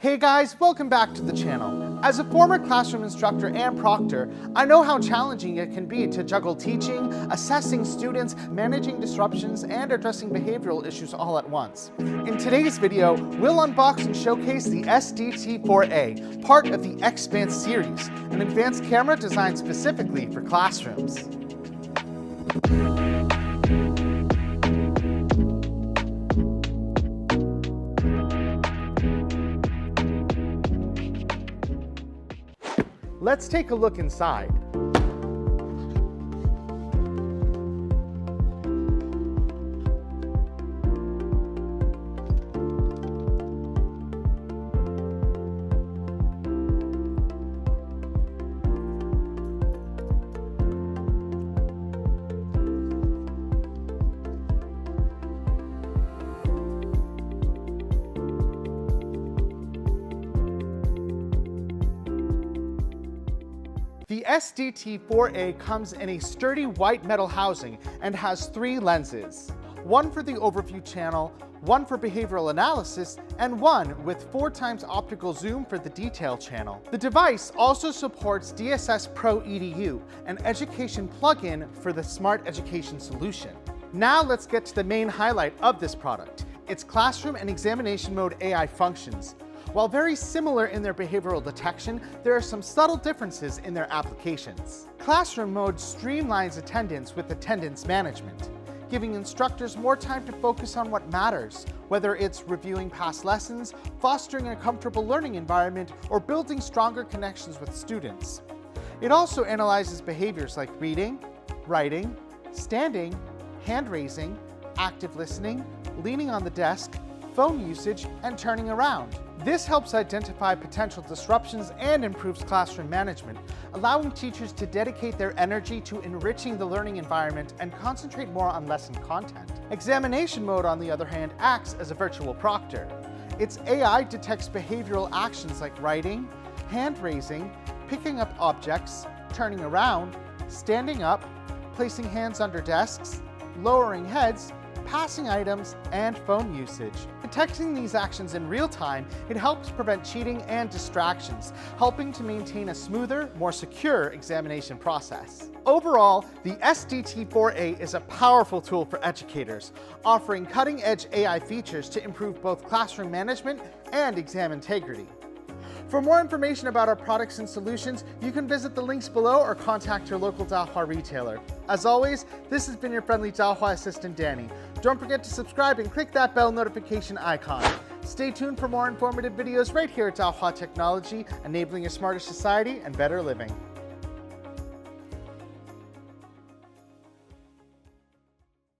Hey guys, welcome back to the channel. As a former classroom instructor and proctor, I know how challenging it can be to juggle teaching, assessing students, managing disruptions, and addressing behavioral issues all at once. In today's video, we'll unbox and showcase the SDT4A, part of the Xpanse series, an advanced camera designed specifically for classrooms. Let's take a look inside. The SDT4A comes in a sturdy white metal housing and has 3 lenses. One for the overview channel, one for behavioral analysis, and one with 4 times optical zoom for the detail channel. The device also supports DSS Pro EDU, an education plugin for the smart education solution. Now let's get to the main highlight of this product, its classroom and examination mode AI functions. While very similar in their behavioral detection, there are some subtle differences in their applications. Classroom mode streamlines attendance with attendance management, giving instructors more time to focus on what matters, whether it's reviewing past lessons, fostering a comfortable learning environment, or building stronger connections with students. It also analyzes behaviors like reading, writing, standing, hand raising, active listening, leaning on the desk, phone usage, and turning around. This helps identify potential disruptions and improves classroom management, allowing teachers to dedicate their energy to enriching the learning environment and concentrate more on lesson content. Examination mode, on the other hand, acts as a virtual proctor. Its AI detects behavioral actions like writing, hand raising, picking up objects, turning around, standing up, placing hands under desks, lowering heads, passing items, and phone usage. Detecting these actions in real time, it helps prevent cheating and distractions, helping to maintain a smoother, more secure examination process. Overall, the SDT4A is a powerful tool for educators, offering cutting-edge AI features to improve both classroom management and exam integrity. For more information about our products and solutions, you can visit the links below or contact your local Dahua retailer. As always, this has been your friendly Dahua assistant, Danny. Don't forget to subscribe and click that bell notification icon. Stay tuned for more informative videos right here at Dahua Technology, enabling a smarter society and better living.